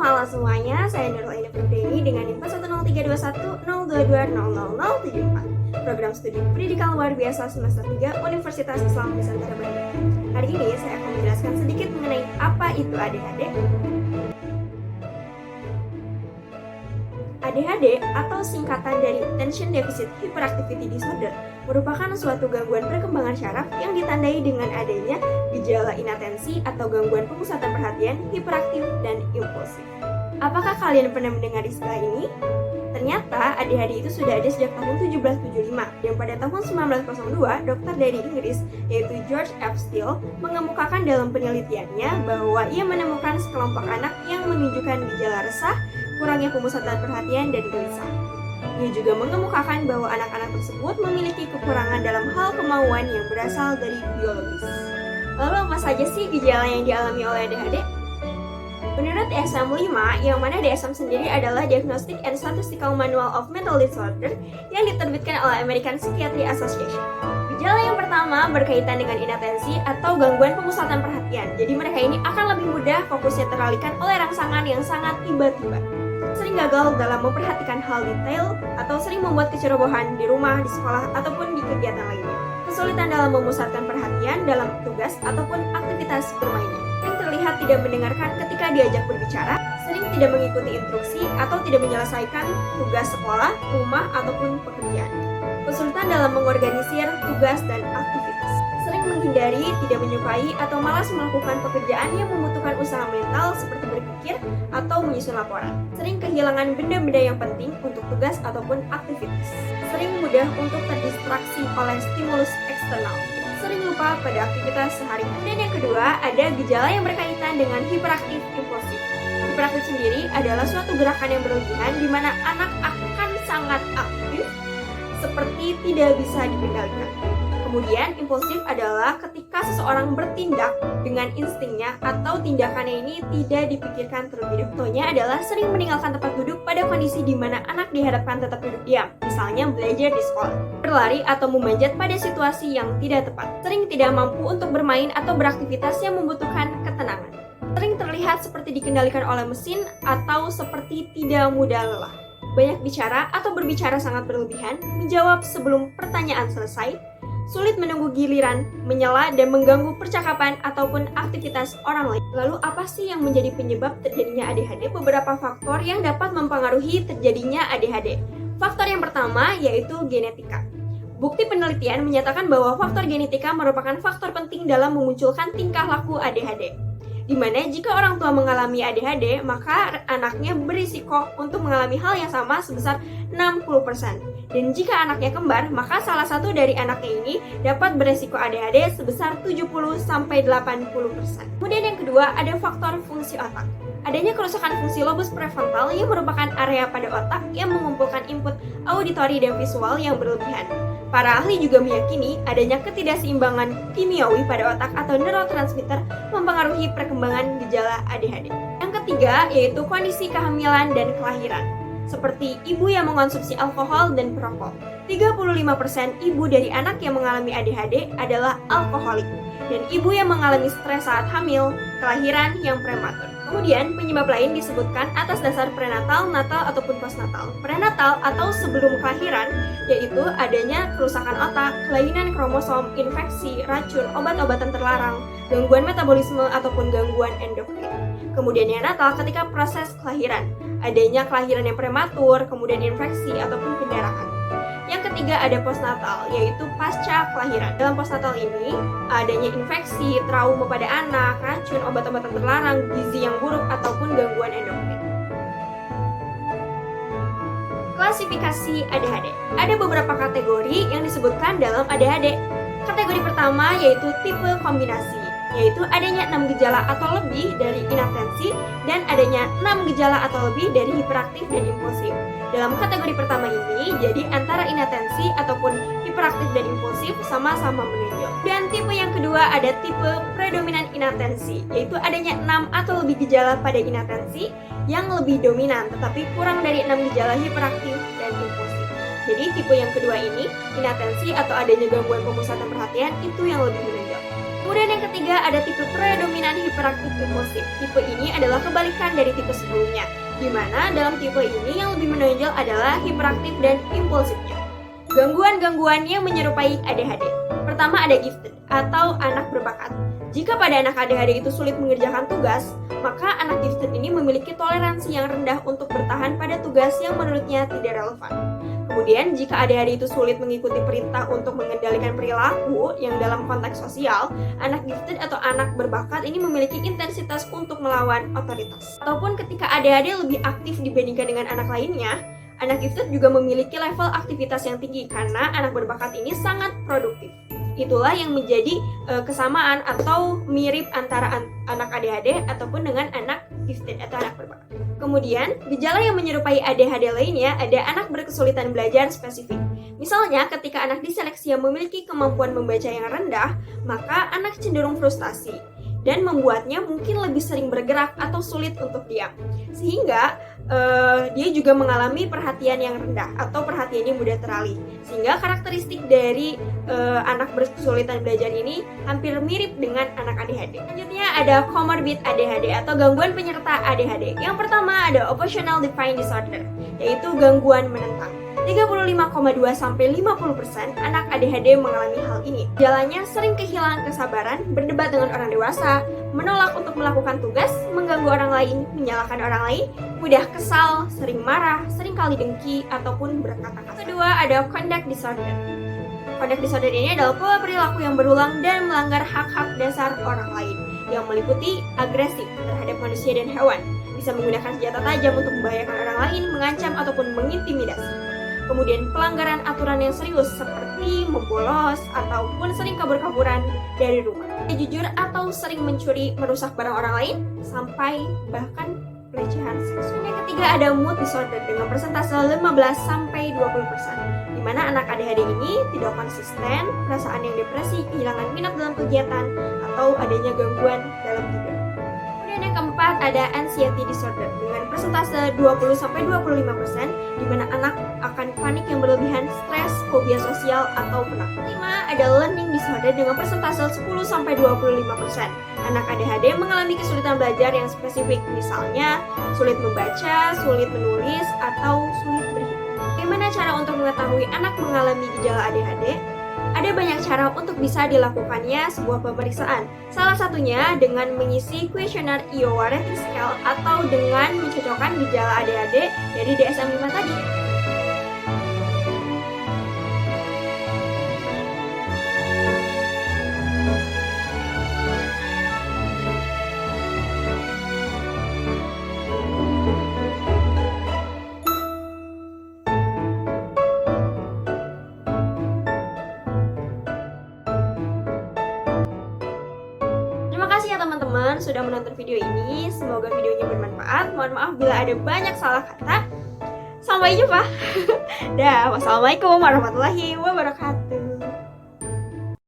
halo semuanya, saya Nurul Aina Purwedeni dengan NIM 10321 022000074, program studi pendidikan luar biasa semester 3 Universitas Islam Nusantara Bandung. Hari ini saya akan menjelaskan sedikit mengenai apa itu ADHD. ADHD atau singkatan dari Attention Deficit Hyperactivity Disorder merupakan suatu gangguan perkembangan syaraf yang ditandai dengan adanya gejala inatensi atau gangguan pemusatan perhatian, hiperaktif, dan impulsif. Apakah kalian pernah mendengar istilah ini? Ternyata ADHD itu sudah ada sejak tahun 1775 dan pada tahun 1902 dokter dari Inggris yaitu George F. Steele mengemukakan dalam penelitiannya bahwa ia menemukan sekelompok anak yang menunjukkan gejala resah, kurangnya pemusatan perhatian, dan gelisah. Ia juga mengemukakan bahwa anak-anak tersebut memiliki kekurangan dalam hal kemauan yang berasal dari biologis. Lalu apa saja sih gejala yang dialami oleh ADHD? Menurut DSM-5, yang mana DSM sendiri adalah Diagnostic and Statistical Manual of Mental Disorder yang diterbitkan oleh American Psychiatry Association. Gejala yang pertama berkaitan dengan inatensi atau gangguan pemusatan perhatian. Jadi mereka ini akan lebih mudah fokusnya teralihkan oleh rangsangan yang sangat tiba-tiba. Sering gagal dalam memperhatikan hal detail atau sering membuat kecerobohan di rumah, di sekolah, ataupun di kegiatan lainnya. Kesulitan dalam memusatkan perhatian dalam tugas ataupun aktivitas bermainnya. Sering terlihat tidak mendengarkan ketika diajak berbicara, sering tidak mengikuti instruksi atau tidak menyelesaikan tugas sekolah, rumah, ataupun pekerjaan. Kesulitan dalam mengorganisir tugas dan aktivitas. Sering menghindari, tidak menyukai, atau malas melakukan pekerjaan yang membutuhkan usaha mental seperti berpikir atau menyusun laporan. Sering kehilangan benda-benda yang penting untuk tugas ataupun aktivitas. Sering mudah untuk terdistraksi oleh stimulus eksternal. Sering lupa pada aktivitas sehari-hari. Dan yang kedua, ada gejala yang berkaitan dengan hiperaktif impulsif. Hiperaktif sendiri adalah suatu gerakan yang berlebihan di mana anak akan sangat aktif seperti tidak bisa dikendalikan. Kemudian, impulsif adalah ketika seseorang bertindak dengan instingnya atau tindakannya ini tidak dipikirkan terlebih dahulu. Contohnya adalah sering meninggalkan tempat duduk pada kondisi di mana anak dihadapkan tetap duduk diam, misalnya belajar di sekolah, berlari atau memanjat pada situasi yang tidak tepat, sering tidak mampu untuk bermain atau beraktivitas yang membutuhkan ketenangan, sering terlihat seperti dikendalikan oleh mesin atau seperti tidak mudah lelah, banyak bicara atau berbicara sangat berlebihan, menjawab sebelum pertanyaan selesai, sulit menunggu giliran, menyela dan mengganggu percakapan ataupun aktivitas orang lain. Lalu apa sih yang menjadi penyebab terjadinya ADHD? Beberapa faktor yang dapat mempengaruhi terjadinya ADHD. Faktor yang pertama yaitu genetika. Bukti penelitian menyatakan bahwa faktor genetika merupakan faktor penting dalam memunculkan tingkah laku ADHD. Di mana jika orang tua mengalami ADHD, maka anaknya berisiko untuk mengalami hal yang sama sebesar 60%. Dan jika anaknya kembar, maka salah satu dari anaknya ini dapat beresiko ADHD sebesar 70-80%. Kemudian yang kedua, ada faktor fungsi otak. Adanya kerusakan fungsi lobus prefrontal yang merupakan area pada otak yang mengumpulkan input auditori dan visual yang berlebihan. Para ahli juga meyakini adanya ketidakseimbangan kimiawi pada otak atau neurotransmitter mempengaruhi perkembangan gejala ADHD. Yang ketiga, yaitu kondisi kehamilan dan kelahiran. Seperti ibu yang mengonsumsi alkohol dan perokok. 35% ibu dari anak yang mengalami ADHD adalah alkoholik. Dan ibu yang mengalami stres saat hamil, kelahiran yang prematur. Kemudian, penyebab lain disebutkan atas dasar prenatal, natal, ataupun postnatal. Prenatal atau sebelum kelahiran, yaitu adanya kerusakan otak, kelainan kromosom, infeksi, racun, obat-obatan terlarang, gangguan metabolisme, ataupun gangguan endokrin. Kemudian yang natal ketika proses kelahiran, adanya kelahiran yang prematur, kemudian infeksi, ataupun pendarahan. Yang ketiga ada postnatal, yaitu pasca kelahiran. Dalam postnatal ini, adanya infeksi, trauma pada anak, racun, obat-obatan terlarang, gizi yang buruk, ataupun gangguan endokrin. Klasifikasi ADHD. Ada beberapa kategori yang disebutkan dalam ADHD. Kategori pertama yaitu tipe kombinasi, yaitu adanya 6 gejala atau lebih dari inatensi dan adanya 6 gejala atau lebih dari hiperaktif dan impulsif. Dalam kategori pertama ini, jadi antara inatensi ataupun hiperaktif dan impulsif sama-sama menonjol. Dan tipe yang kedua ada tipe predominan inatensi, yaitu adanya 6 atau lebih gejala pada inatensi yang lebih dominan, tetapi kurang dari 6 gejala hiperaktif dan impulsif. Jadi tipe yang kedua ini, inatensi atau adanya gangguan pemusatan perhatian itu yang lebih menonjol. Kemudian yang ketiga ada tipe predominan hiperaktif impulsif. Tipe ini adalah kebalikan dari tipe sebelumnya, di mana dalam tipe ini yang lebih menonjol adalah hiperaktif dan impulsifnya. Gangguan-gangguan yang menyerupai ADHD. Pertama ada gifted atau anak berbakat. Jika pada anak ADHD itu sulit mengerjakan tugas, maka anak gifted ini memiliki toleransi yang rendah untuk bertahan pada tugas yang menurutnya tidak relevan. Kemudian, jika ADHD itu sulit mengikuti perintah untuk mengendalikan perilaku yang dalam konteks sosial, anak gifted atau anak berbakat ini memiliki intensitas untuk melawan otoritas. Ataupun ketika ADHD lebih aktif dibandingkan dengan anak lainnya, anak gifted juga memiliki level aktivitas yang tinggi karena anak berbakat ini sangat produktif. Itulah yang menjadi kesamaan atau mirip antara anak ADHD ataupun dengan anak gifted atau anak berbakat. Kemudian, gejala yang menyerupai ADHD lainnya ada anak berkesulitan belajar spesifik. Misalnya, ketika anak diseleksia memiliki kemampuan membaca yang rendah, maka anak cenderung frustasi dan membuatnya mungkin lebih sering bergerak atau sulit untuk diam. Sehingga dia juga mengalami perhatian yang rendah atau perhatiannya mudah teralih. Sehingga karakteristik dari anak berkesulitan belajar ini hampir mirip dengan anak ADHD. Selanjutnya ada comorbid ADHD atau gangguan penyerta ADHD. Yang pertama ada oppositional defiant disorder, yaitu gangguan menentang. 35,2-50% anak ADHD mengalami hal ini. Gejalanya sering kehilangan kesabaran, berdebat dengan orang dewasa, menolak untuk melakukan tugas, mengganggu orang lain, menyalahkan orang lain, mudah kesal, sering marah, sering kali dengki, ataupun berkata kasar. Kedua ada conduct disorder. Conduct disorder ini adalah pola perilaku yang berulang dan melanggar hak-hak dasar orang lain, yang meliputi agresif terhadap manusia dan hewan, bisa menggunakan senjata tajam untuk membahayakan orang lain, mengancam ataupun mengintimidasi. Kemudian pelanggaran aturan yang serius seperti membolos ataupun sering kabur-kaburan dari rumah. Jujur atau sering mencuri, merusak barang orang lain, sampai bahkan pelecehan seksual. Yang ketiga ada mood disorder dengan persentase 15-20%, di mana anak ADHD ini tidak konsisten, perasaan yang depresi, kehilangan minat dalam kegiatan, atau adanya gangguan dalam tidur. Kemudian yang keempat ada anxiety disorder dengan persentase 20-25%, di mana anak akan panik yang berlebihan, stres, fobia sosial, atau penakut. 5 ada learning disorder dengan persentase 10-25%. Anak ADHD mengalami kesulitan belajar yang spesifik, misalnya sulit membaca, sulit menulis, atau sulit berhitung. Bagaimana cara untuk mengetahui anak mengalami gejala ADHD? Ada banyak cara untuk bisa dilakukannya sebuah pemeriksaan. Salah satunya dengan mengisi kuesioner Iowa Rating Scale atau dengan mencocokkan gejala ADHD dari DSM-5 tadi. Terima kasih ya teman-teman sudah menonton video ini. Semoga videonya bermanfaat. Mohon maaf bila ada banyak salah kata. Sampai jumpa. Dah, wassalamualaikum warahmatullahi wabarakatuh.